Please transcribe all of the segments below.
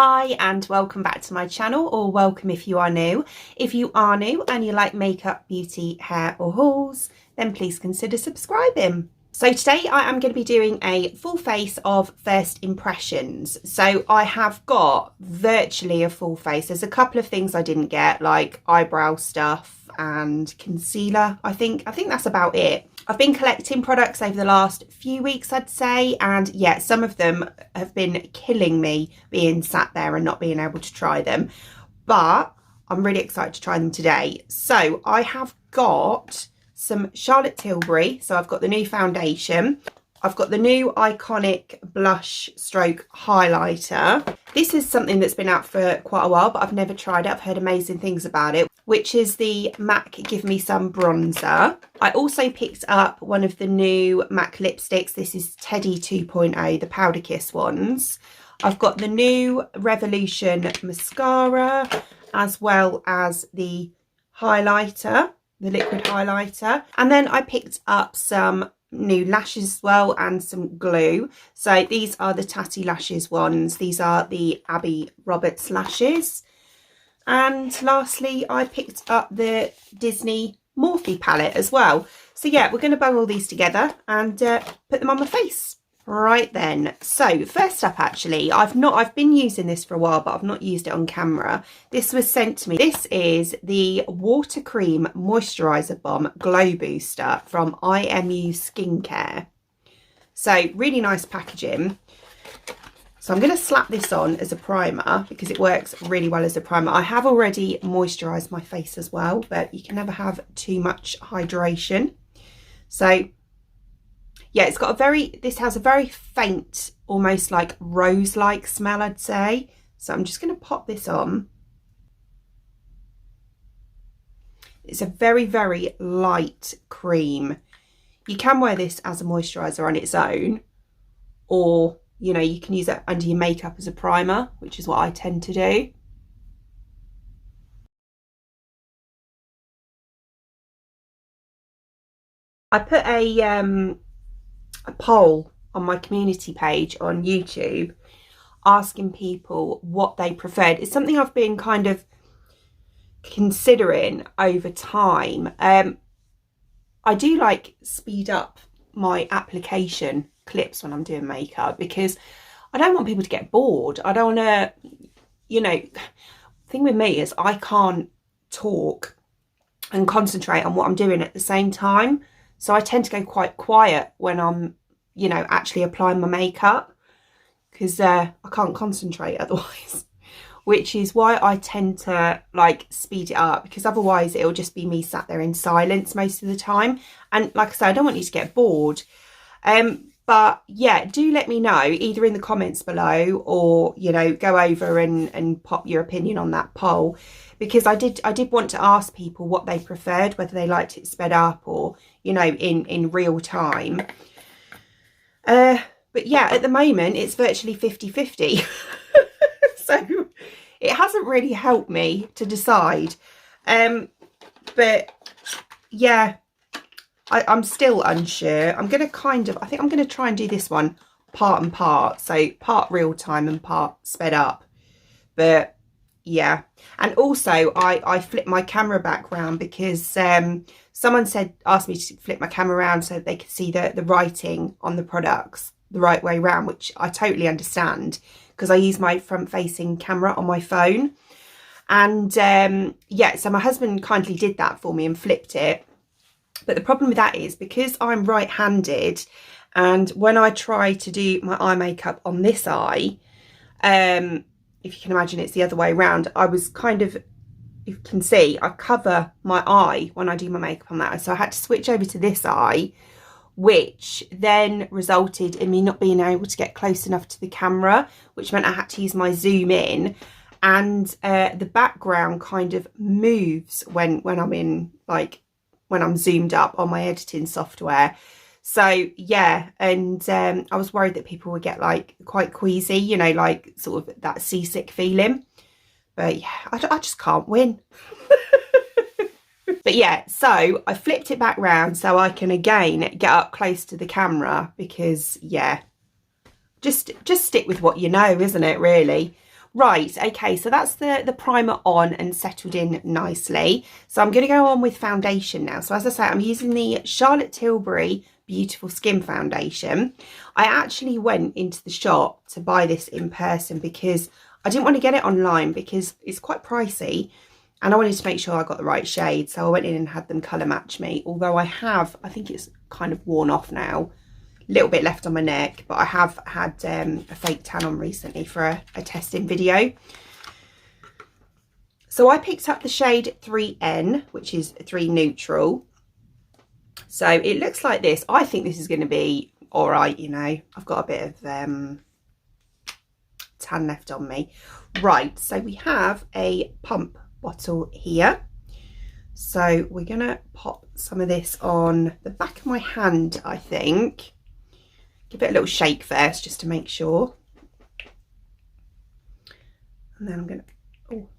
Hi and welcome back to my channel, or welcome if you are new. If you are new and you like makeup, beauty, hair or hauls, then please consider subscribing. So today I am going to be doing a full face of first impressions. So I have got virtually a full face. There's a couple of things I didn't get, like eyebrow stuff and concealer. I think that's about it. I've been collecting products over the last few weeks, I'd say, and yeah, some of them have been killing me being sat there and not being able to try them, but I'm really excited to try them today. So I have got some Charlotte Tilbury, so I've got the new foundation, I've got the new iconic blush stroke highlighter. This is something that's been out for quite a while, but I've never tried it. I've heard amazing things about it, which is the MAC Give Me Some bronzer. I also picked up one of the new MAC lipsticks. This is Teddy 2.0, the Powder Kiss ones. I've got the new Revolution mascara, as well as the highlighter, the liquid highlighter. And then I picked up some new lashes as well and some glue. So these are the Tatty Lashes ones. These are the Abby Roberts lashes. And lastly, I picked up the Disney Morphe palette as well. So yeah, we're going to bung all these together and put them on my face. Right then, so first up, actually, I've been using this for a while, but I've not used it on camera. This was sent to me. This is the Water Cream Moisturiser Bomb Glow Booster from IMU Skincare. So really nice packaging. So I'm going to slap this on as a primer because it works really well as a primer. I have already moisturised my face as well, but you can never have too much hydration. So yeah, it's got this has a very faint, almost like rose-like smell, I'd say. So I'm just going to pop this on. It's a very, very light cream. You can wear this as a moisturiser on its own, or, you know, you can use it under your makeup as a primer, which is what I tend to do. I put a poll on my community page on YouTube asking people what they preferred. It's something I've been kind of considering over time. I do like speed up my application clips when I'm doing makeup because I don't want people to get bored. I don't want to, you know, the thing with me is I can't talk and concentrate on what I'm doing at the same time. So I tend to go quite quiet when I'm, you know, actually applying my makeup because I can't concentrate otherwise, which is why I tend to like speed it up, because otherwise it'll just be me sat there in silence most of the time. And like I said, I don't want you to get bored. But yeah, do let me know either in the comments below or, you know, go over and pop your opinion on that poll, because I did want to ask people what they preferred, whether they liked it sped up or, you know, in real time. But yeah, at the moment it's virtually 50-50. So it hasn't really helped me to decide. But yeah, I'm still unsure. I'm going to I think I'm going to try and do this one part and part. So part real time and part sped up. But yeah. And also I flipped my camera back round because someone asked me to flip my camera around so they could see the writing on the products the right way round, which I totally understand because I use my front facing camera on my phone. And yeah, so my husband kindly did that for me and flipped it. But the problem with that is because I'm right-handed, and when I try to do my eye makeup on this eye, if you can imagine it's the other way around, I was kind of, you can see, I cover my eye when I do my makeup on that. So I had to switch over to this eye, which then resulted in me not being able to get close enough to the camera, which meant I had to use my zoom in. And the background kind of moves when I'm in, like, when I'm zoomed up on my editing software. So yeah, and I was worried that people would get like quite queasy, you know, like sort of that seasick feeling. But yeah, I just can't win. But yeah, so I flipped it back round so I can again get up close to the camera because yeah, just stick with what you know, isn't it, really? Right, okay, so that's the primer on and settled in nicely. So I'm going to go on with foundation now. So as I say, I'm using the Charlotte Tilbury Beautiful Skin Foundation. I actually went into the shop to buy this in person because I didn't want to get it online because it's quite pricey and I wanted to make sure I got the right shade. So I went in and had them colour match me, although I think it's kind of worn off now. Little bit left on my neck, but I have had a fake tan on recently for a testing video. So I picked up the shade 3N, which is 3 neutral. So it looks like this. I think this is going to be all right, you know. I've got a bit of tan left on me. Right, so we have a pump bottle here. So we're going to pop some of this on the back of my hand, I think. Give it a little shake first, just to make sure. And then I'm going to... Oh.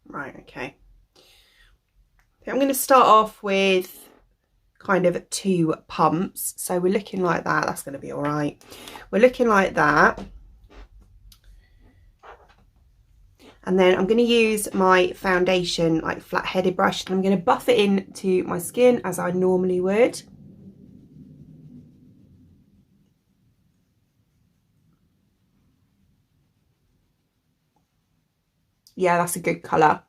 Right, okay. I'm going to start off with kind of 2 pumps. So we're looking like that. That's going to be all right. We're looking like that. And then I'm going to use my foundation, like flat-headed brush, and I'm going to buff it into my skin as I normally would. Yeah, that's a good colour.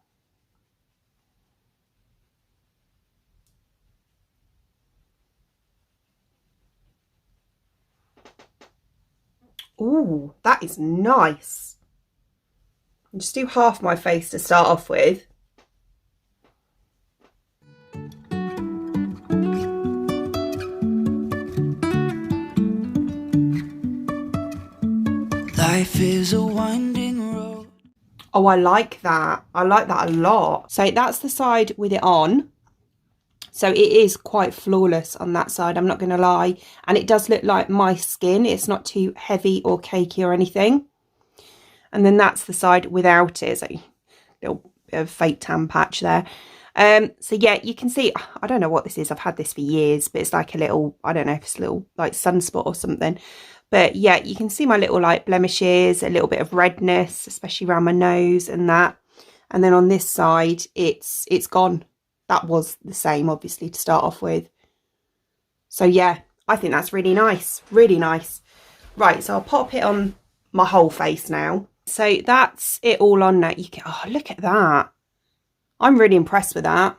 Ooh, that is nice. I'll just do half my face to start off with. Life is a winding road. Oh, I like that. I like that a lot. So that's the side with it on. So it is quite flawless on that side, I'm not going to lie. And it does look like my skin. It's not too heavy or cakey or anything. And then that's the side without it. So a little bit of fake tan patch there. So yeah, you can see, I don't know what this is. I've had this for years, but it's like a little, I don't know if it's a little like sunspot or something. But yeah, you can see my little like blemishes, a little bit of redness, especially around my nose and that. And then on this side, it's gone. That was the same, obviously, to start off with. So yeah, I think that's really nice. Really nice. Right, so I'll pop it on my whole face now. So that's it all on now. You can, oh, look at that. I'm really impressed with that.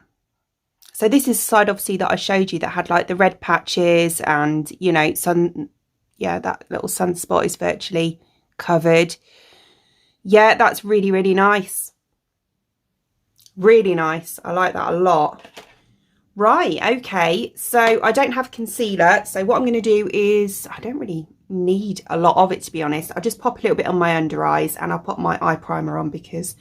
So this is the side, obviously, that I showed you that had like the red patches and, you know, yeah, that little sunspot is virtually covered. Yeah, that's really, really nice. Really nice. I like that a lot. Right, okay, so I don't have concealer, so what I'm going to do is, I don't really need a lot of it, to be honest. I'll just pop a little bit on my under eyes and I'll pop my eye primer on because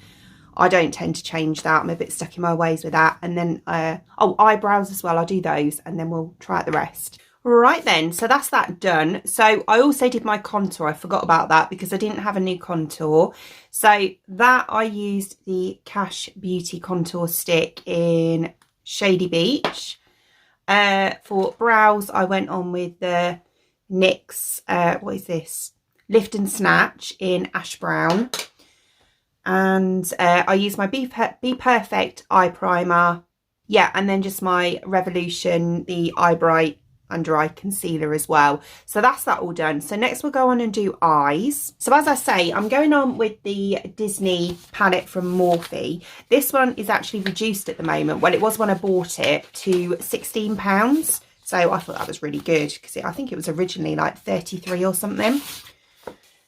I don't tend to change that. I'm a bit stuck in my ways with that. And then, oh, eyebrows as well, I'll do those and then we'll try out the rest. Right then, so that's that done. So I also did my contour. I forgot about that because I didn't have a new contour. So that I used the Cash Beauty contour stick in Shady Beach. For brows, I went on with the NYX, what is this? Lift and Snatch in Ash Brown. And I used my Be Perfect eye primer. Yeah, and then just my Revolution, the Eye Bright under eye concealer as well. So that's that all done. So next we'll go on and do eyes. So as I say, I'm going on with the Disney palette from Morphe. This one is actually reduced at the moment. Well, it was when I bought it, to £16. So I thought that was really good because I think it was originally like 33 or something.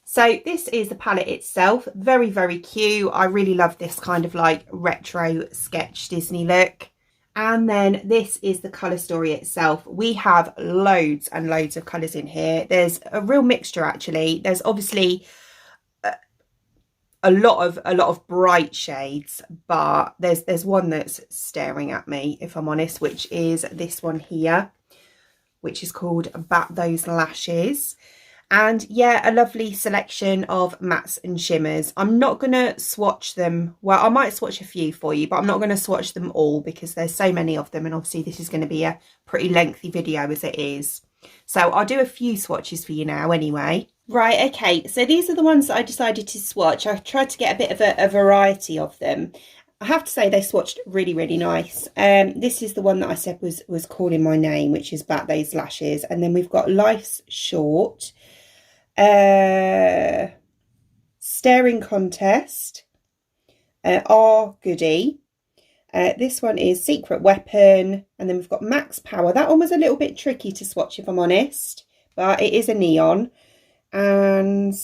So this is the palette itself. Very, very cute. I really love this kind of like retro sketch Disney look. And then this is the colour story itself. We have loads and loads of colours in here. There's a real mixture actually. There's obviously a lot of bright shades, but there's one that's staring at me, if I'm honest, which is this one here, which is called Bat Those Lashes. And yeah, a lovely selection of mattes and shimmers. I'm not going to swatch them. Well, I might swatch a few for you, but I'm not going to swatch them all because there's so many of them. And obviously this is going to be a pretty lengthy video as it is. So I'll do a few swatches for you now anyway. Right, okay, so these are the ones that I decided to swatch. I tried to get a bit of a variety of them. I have to say they swatched really, really nice. This is the one that I said was calling my name, which is Back Those Lashes. And then we've got Life's Short, Staring Contest, Our Goodie. This one is Secret Weapon, and then we've got Max Power. That one was a little bit tricky to swatch, if I'm honest, but it is a neon. And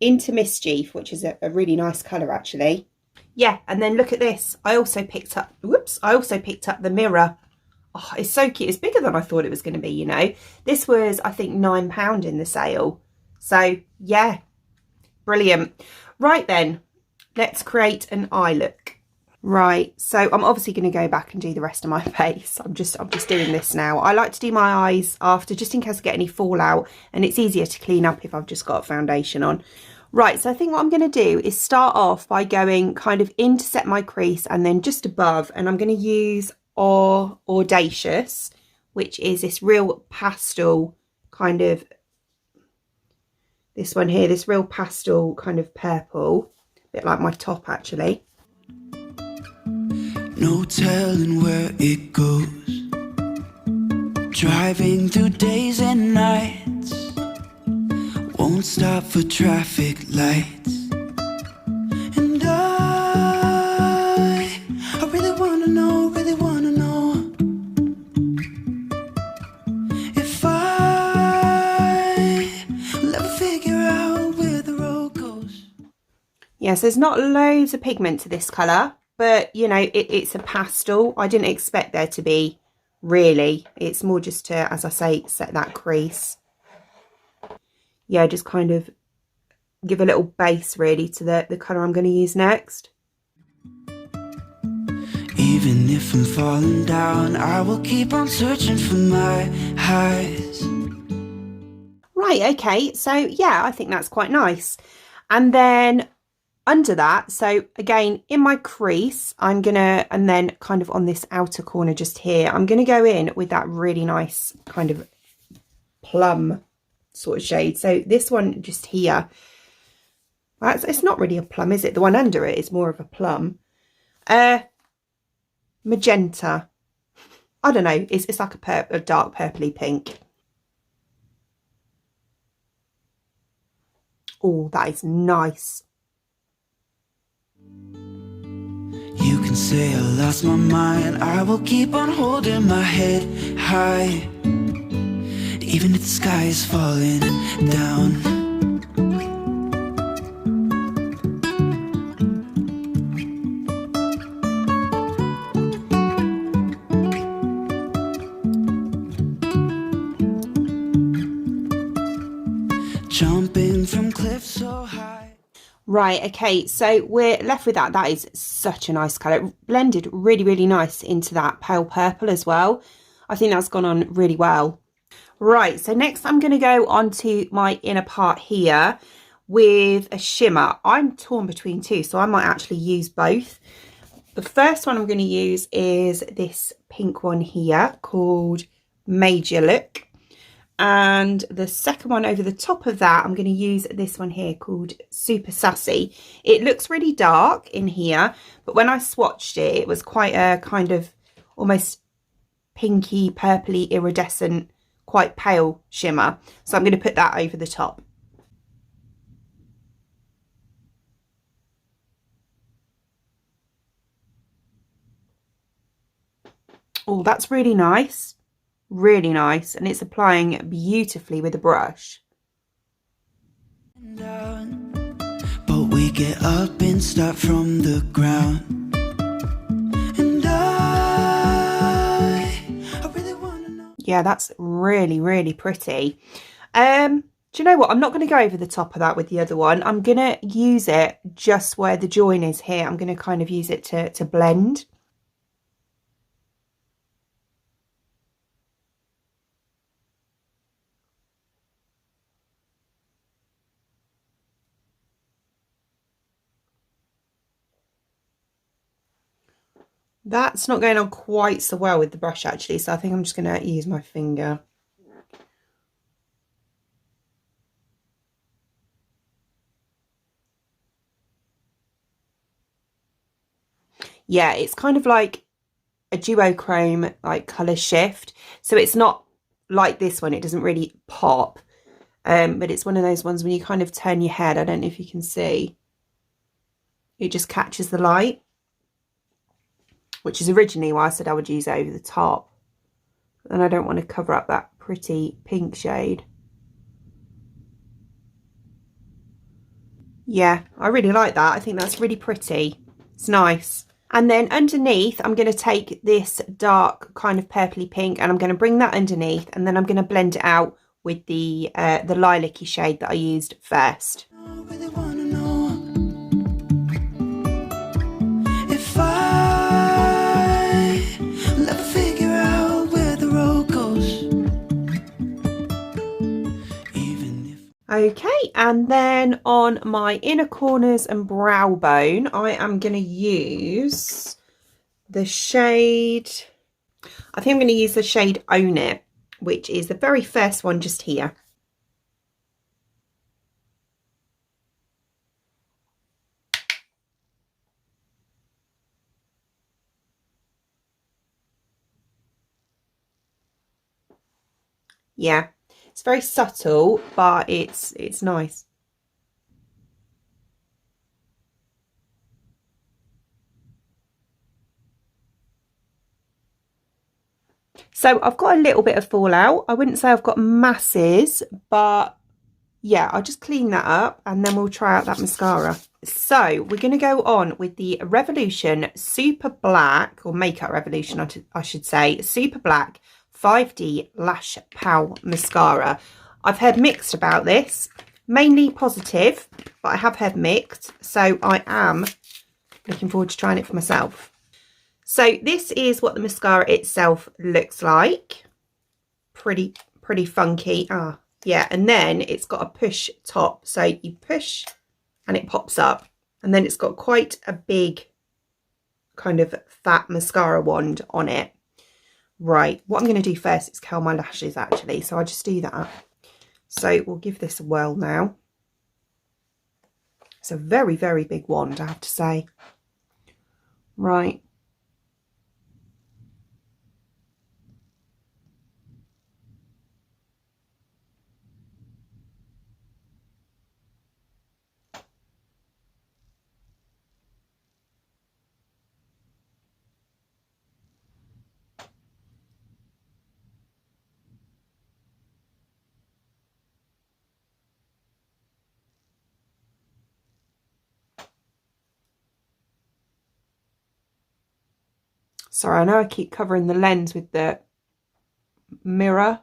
Into Mischief, which is a really nice colour actually. Yeah, and then look at this. I also picked up, the mirror. Oh, it's so cute. It's bigger than I thought it was going to be, you know. This was, I think, £9 in the sale. So, yeah, brilliant. Right then, let's create an eye look. Right, so I'm obviously going to go back and do the rest of my face. I'm just doing this now. I like to do my eyes after, just in case I get any fallout, and it's easier to clean up if I've just got foundation on. Right, so I think what I'm going to do is start off by going kind of in to set my crease and then just above, and I'm going to use Audacious, which is this real pastel kind of, this one here, this real pastel kind of purple, a bit like my top actually. No telling where it goes, driving through days and nights, won't stop for traffic lights. And I really wanna know if I'll ever figure out where the road goes. Yes, there's not loads of pigment to this colour, but you know, it's a pastel. I didn't expect there to be, really. It's more just to, as I say, set that crease. Yeah, just kind of give a little base really to the colour I'm going to use next. Even if I'm falling down, I will keep on searching for my highs. Right, okay, so yeah, I think that's quite nice. And then under that, so again, in my crease, I'm gonna, and then kind of on this outer corner just here, I'm gonna go in with that really nice kind of plum sort of shade. So this one just here, it's not really a plum, is it? The one under it is more of a plum. Magenta. I don't know, it's like a dark purpley pink. Oh, that is nice. You can say I lost my mind, I will keep on holding my head high, even if the sky is falling down. Jumping from cliffs so high. Right, okay, so we're left with that. That is such a nice colour. It blended really, really nice into that pale purple as well. I think that's gone on really well. Right, so next I'm going to go on to my inner part here with a shimmer. I'm torn between two, so I might actually use both. The first one I'm going to use is this pink one here called Major Look. And the second one over the top of that, I'm going to use this one here called Super Sassy. It looks really dark in here, but when I swatched it, it was quite a kind of almost pinky, purpley, iridescent, quite pale shimmer. So I'm going to put that over the top. Oh, that's really nice. Really nice, and it's applying beautifully with a brush. But we get up and start from the ground. And I really wanna know. Yeah, that's really, really pretty. Do you know what? I'm not going to go over the top of that with the other one. I'm going to use it just where the join is here. I'm going to kind of use it to blend. That's not going on quite so well with the brush actually, so I think I'm just going to use my finger. Yeah, it's kind of like a duochrome like colour shift. So it's not like this one, it doesn't really pop. But it's one of those ones when you kind of turn your head, I don't know if you can see, it just catches the light, which is originally why I said I would use it over the top. And I don't want to cover up that pretty pink shade. Yeah, I really like that. I think that's really pretty. It's nice. And then underneath, I'm going to take this dark kind of purpley pink and I'm going to bring that underneath, and then I'm going to blend it out with the lilac-y shade that I used first. Okay, and then on my inner corners and brow bone, I am going to use the shade, I think I'm going to use the shade Own It, which is the very first one just here. Yeah, it's very subtle, but it's nice. So I've got a little bit of fallout. I wouldn't say I've got masses, but yeah, I'll just clean that up and then we'll try out that mascara. So we're going to go on with the Revolution Super Black, or Makeup Revolution, I should say, Super Black 5D Lash Pow Mascara. I've heard mixed about this, mainly positive, but I have heard mixed. So I am looking forward to trying it for myself. So this is what the mascara itself looks like. Pretty funky. Yeah, and then it's got a push top. So you push and it pops up. And then it's got quite a big kind of fat mascara wand on it. Right, what I'm going to do first is curl my lashes actually. So I'll just do that. So we'll give this a whirl now. It's a very, very big wand, I have to say. Right. Sorry, I know I keep covering the lens with the mirror.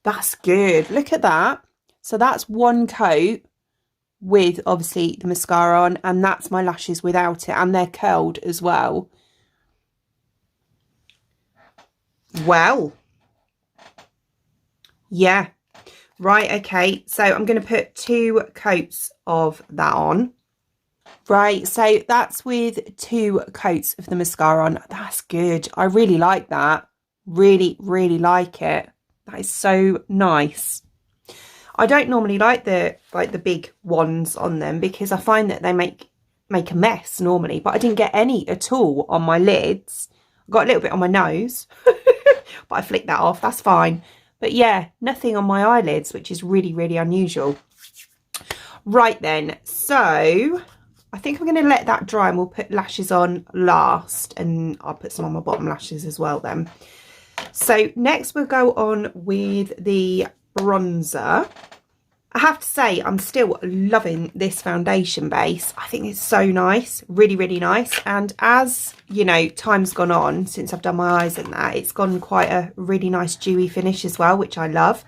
That's good. Look at that. So that's one coat with obviously the mascara on, and that's my lashes without it, and they're curled as well. Well, yeah, right, okay, so I'm going to put 2 coats of that on. Right, so that's with 2 coats of the mascara on. That's good. I really like that. Really, really like it. That is so nice. I don't normally like the big ones on them because I find that they make a mess normally, but I didn't get any at all on my lids. I got a little bit on my nose, but I flicked that off. That's fine. But yeah, nothing on my eyelids, which is really, really unusual. Right then, so I think I'm going to let that dry and we'll put lashes on last, and I'll put some on my bottom lashes as well then. So next we'll go on with the bronzer. I have to say I'm still loving this foundation base. I think it's so nice, really, really nice. And as you know, time's gone on since I've done my eyes and that, it's gone quite a really nice dewy finish as well, which I love.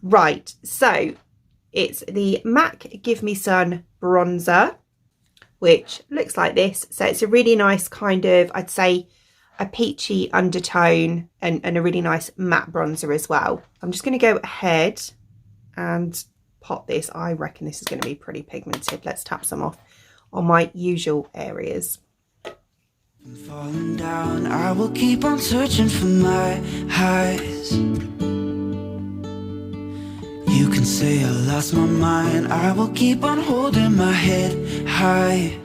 Right, so it's the MAC Give Me Sun bronzer, which looks like this. So it's a really nice kind of, I'd say, a peachy undertone and a really nice matte bronzer as well. I'm just going to go ahead and pot this. I reckon this is going to be pretty pigmented. Let's tap some off on my usual areas. Falling down, I will keep on searching for my highs. You can say I lost my mind, I will keep on holding my head high.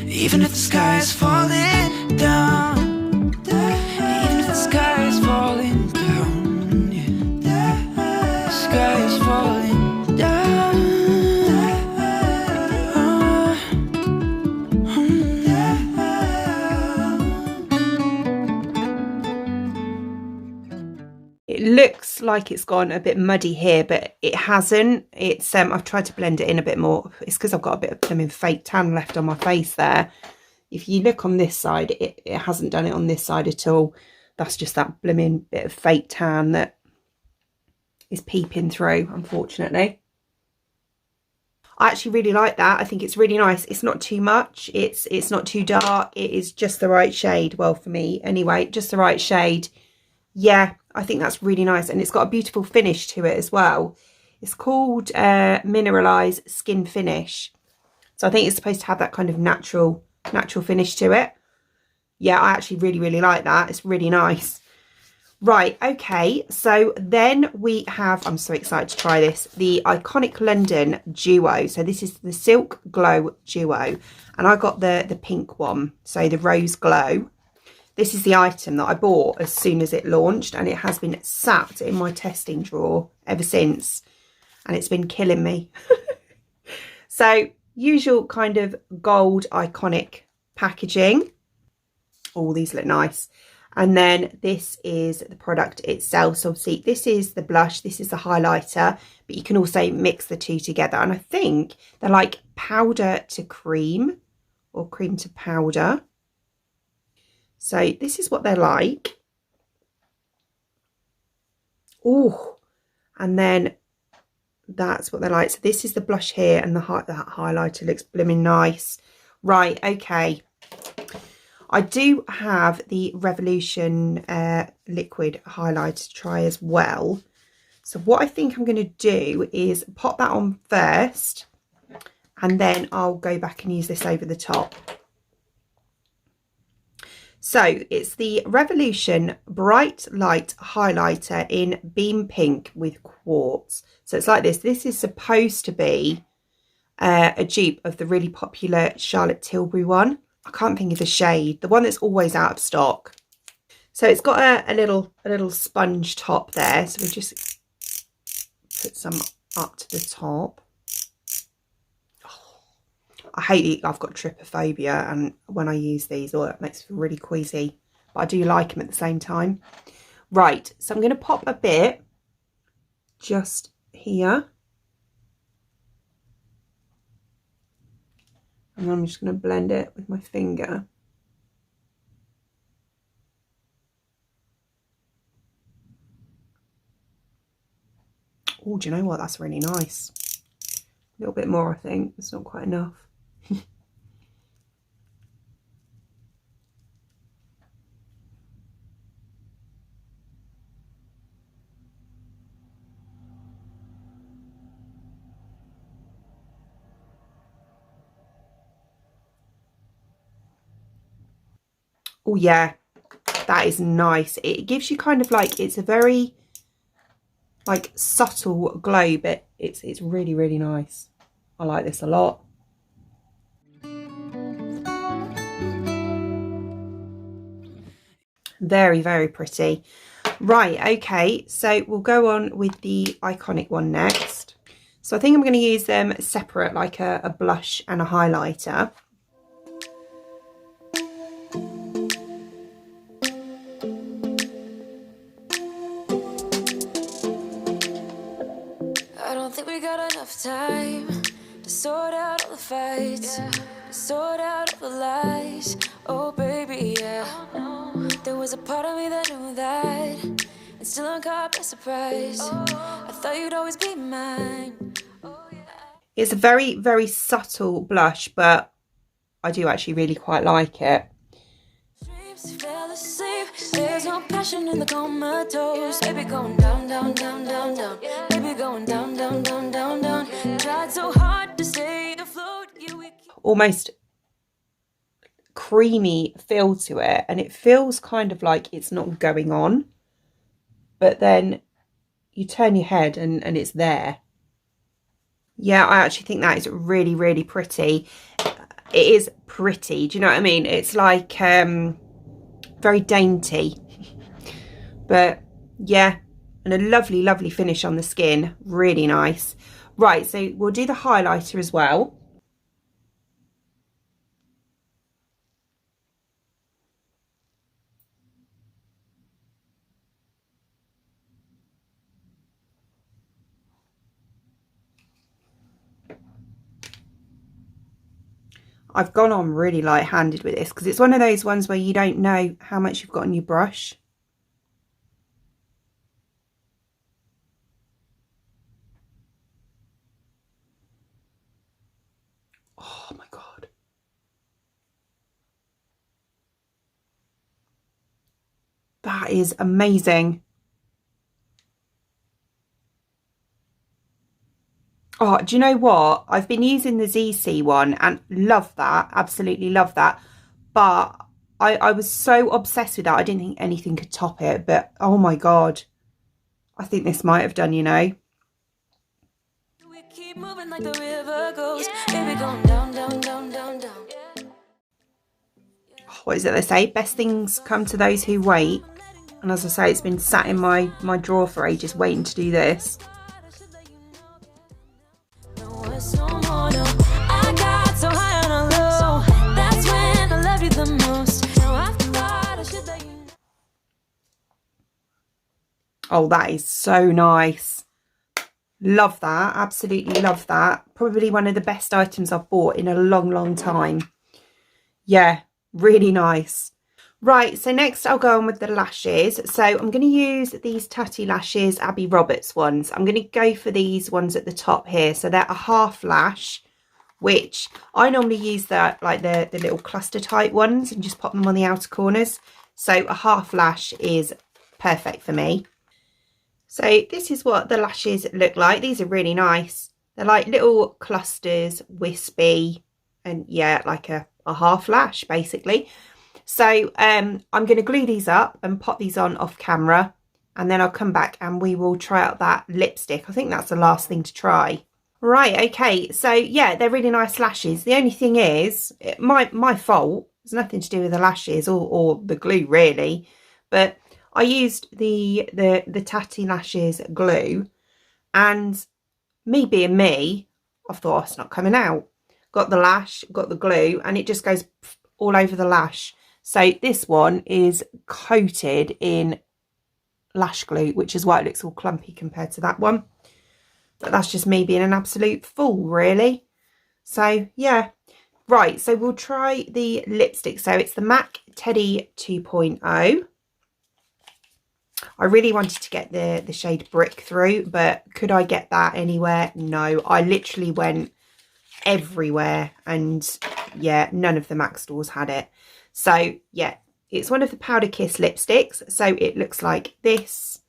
Even if the sky is falling down, even if the sky is falling down, yeah. The sky is falling down. It looks like it's gone a bit muddy here, but it hasn't. It's I've tried to blend it in a bit more. It's because I've got a bit of blooming fake tan left on my face there. If you look on this side, it hasn't done it on this side at all. That's just that blooming bit of fake tan that is peeping through, unfortunately. I actually really like that. I think it's really nice. It's not too much. It's not too dark. It is just the right shade. Well, for me anyway, just the right shade. Yeah, I think that's really nice. And it's got a beautiful finish to it as well. It's called Mineralize Skin Finish. So I think it's supposed to have that kind of natural finish to it. Yeah, I actually really like that. It's really nice. Right, okay, so then we have, I'm so excited to try this, the Iconic London Duo. So this is the Silk Glow Duo, and I got the pink one, so the Rose Glow. This is the item that I bought as soon as it launched, and it has been sat in my testing drawer ever since, and it's been killing me. So usual kind of gold iconic packaging. Oh, these look nice. And then this is the product itself. So obviously this is the blush, this is the highlighter, but you can also mix the two together. And I think they're like powder to cream or cream to powder. So this is what they're like. Oh, and then that's what they're like. So this is the blush here, and that highlighter looks blooming nice. Right, okay. I do have the Revolution liquid highlighter to try as well. So what I think I'm going to do is pop that on first, and then I'll go back and use this over the top. So it's the Revolution Bright Light Highlighter in Beam Pink with Quartz. So it's like this. This is supposed to be a dupe of the really popular Charlotte Tilbury one. I can't think of the shade, the one that's always out of stock. So it's got a little sponge top there. So we just put some up to the top. Oh, I hate it. I've got trypophobia, and when I use these, it makes me feel really queasy. But I do like them at the same time. Right, so I'm going to pop a bit just here. And I'm just going to blend it with my finger. Oh, do you know what? That's really nice. A little bit more, I think. It's not quite enough. Oh yeah, that is nice. It gives you kind of like, it's a very like subtle glow, but it's really nice. I like this a lot. Very pretty. Right, okay, so we'll go on with the Iconic one next. So I think I'm going to use them separate, like a blush and a highlighter. Time to sort out all the fights, to sort out all the lies. Oh baby, yeah. There was a part of me that knew that, and still I'm caught by surprise. I thought you'd always be mine. It's a very subtle blush, but I do actually really quite like it. Fell asleep. There's no passion in the comatose. Baby going down, down, down, down, down. Baby going down, down, down, down, down. Tried so hard to stay afloat. Almost creamy feel to it, and it feels kind of like it's not going on, but then you turn your head and it's there. Yeah, I actually think that is really, really pretty. It is pretty, do you know what I mean? It's like very dainty, but yeah, and a lovely, lovely finish on the skin. Really nice. Right, so we'll do the highlighter as well. I've gone on really light-handed with this because it's one of those ones where you don't know how much you've got on your brush. Oh my God. That is amazing. Oh, do you know what? I've been using the ZC one and love that. Absolutely love that. But I was so obsessed with that. I didn't think anything could top it. But oh my God. I think this might have done, you know. We keep moving like the river goes. Baby going down, down, down, down, down. What is it they say? Best things come to those who wait. And as I say, it's been sat in my drawer for ages waiting to do this. Oh, that is so nice. Love that. Absolutely love that. Probably one of the best items I've bought in a long, long time. Yeah, really nice. Right, so next I'll go on with the lashes. So I'm going to use these Tatty Lashes Abbey Roberts ones. I'm going to go for these ones at the top here. So they're a half lash, which I normally use that like the little cluster type ones and just pop them on the outer corners. So a half lash is perfect for me. So this is what the lashes look like. These are really nice. They're like little clusters, wispy, and yeah, like a half lash basically. So I'm going to glue these up and pop these on off camera, and then I'll come back and we will try out that lipstick. I think that's the last thing to try. Right, okay, so yeah, they're really nice lashes. The only thing is, my fault. It's nothing to do with the lashes or the glue really, but I used the Tatty Lashes glue, and me being me, I thought, oh, it's not coming out. Got the lash, got the glue, and it just goes all over the lash. So this one is coated in lash glue, which is why it looks all clumpy compared to that one. But that's just me being an absolute fool, really. So yeah. Right, so we'll try the lipstick. So it's the MAC Teddy 2.0. I really wanted to get the shade Brick through, but could I get that anywhere? No, I literally went everywhere, and yeah, none of the MAC stores had it. So yeah, it's one of the Powder Kiss lipsticks. So it looks like this,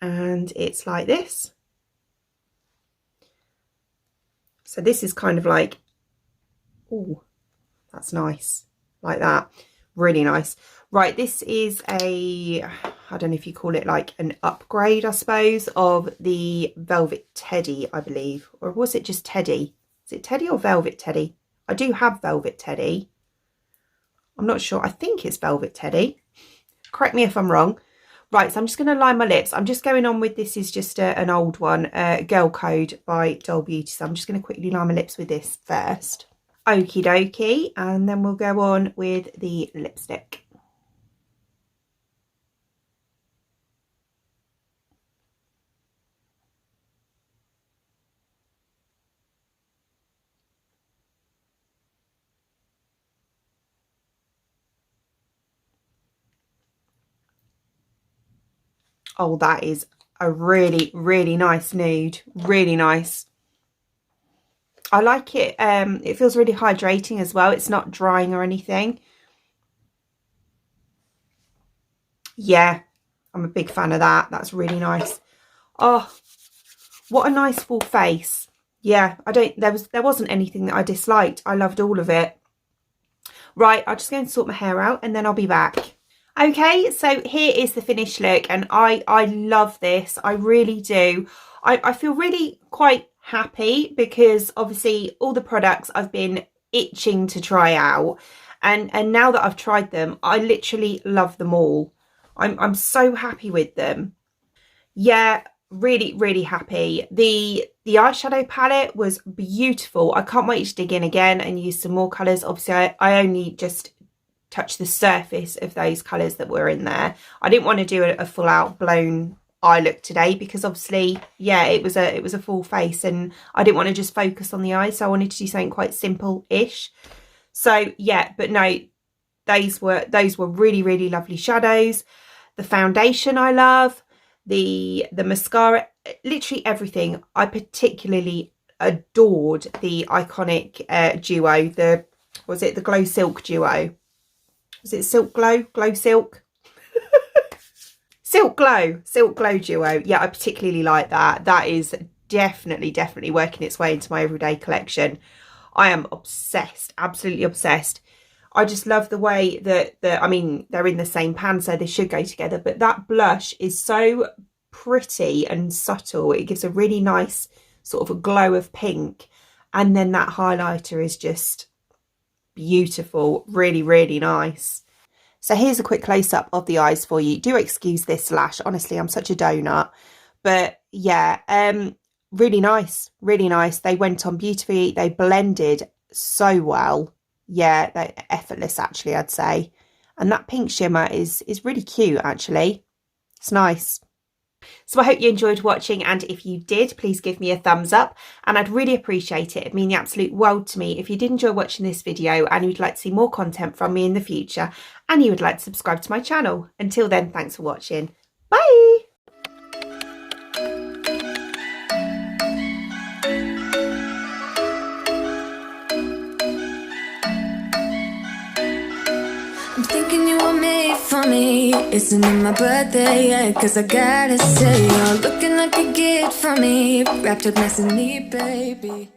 and it's like this. So this is kind of like, oh, that's nice, like that. Really nice. Right, this is I don't know if you call it like an upgrade, I suppose, of the Velvet Teddy, I believe. Or was it just Teddy? Is it Teddy or Velvet Teddy? I do have Velvet Teddy. I'm not sure. I think it's Velvet Teddy. Correct me if I'm wrong. Right, so I'm just going to line my lips. I'm just going on with, this is just an old one, Girl Code by Doll Beauty. So I'm just going to quickly line my lips with this first. Okie dokie, and then we'll go on with the lipstick. Oh, that is a really, really nice nude. Really nice. I like it. It feels really hydrating as well. It's not drying or anything. Yeah, I'm a big fan of that. That's really nice. Oh, what a nice full face. Yeah, there wasn't anything that I disliked. I loved all of it. Right, I'll just go and sort my hair out and then I'll be back. Okay, so here is the finished look, and I love this. I really do. I feel really quite happy because obviously all the products I've been itching to try out, and now that I've tried them, I literally love them all. I'm so happy with them. Yeah, really happy. The eyeshadow palette was beautiful. I can't wait to dig in again and use some more colours. Obviously I only just touched the surface of those colours that were in there. I didn't want to do a full out blown eye look today because obviously, yeah, it was a full face and I didn't want to just focus on the eyes, so I wanted to do something quite simple-ish. So yeah, but no, those were really lovely shadows. The foundation I love, the mascara, literally everything. I particularly adored the iconic duo. Was it the Glow Silk duo? Was it Silk Glow? Glow Silk? Silk Glow duo. Yeah, I particularly like that. That is definitely working its way into my everyday collection. I am obsessed, absolutely obsessed. I just love the way that I mean, they're in the same pan, so they should go together, but that blush is so pretty and subtle. It gives a really nice sort of a glow of pink, and then that highlighter is just beautiful, really nice. So here's a quick close-up of the eyes for you. Do excuse this lash, honestly, I'm such a donut, but yeah, really nice. They went on beautifully. They blended so well. Yeah, they're effortless, actually, I'd say. And that pink shimmer is really cute, actually. It's nice. So I hope you enjoyed watching, and if you did, please give me a thumbs up, and I'd really appreciate it. It'd mean the absolute world to me if you did enjoy watching this video and you'd like to see more content from me in the future, and you would like to subscribe to my channel. Until then, thanks for watching. Bye! I'm thinking you were made for me. Isn't it my birthday yet? Cause I gotta say, you're looking like a gift for me, wrapped up nice and neat, baby.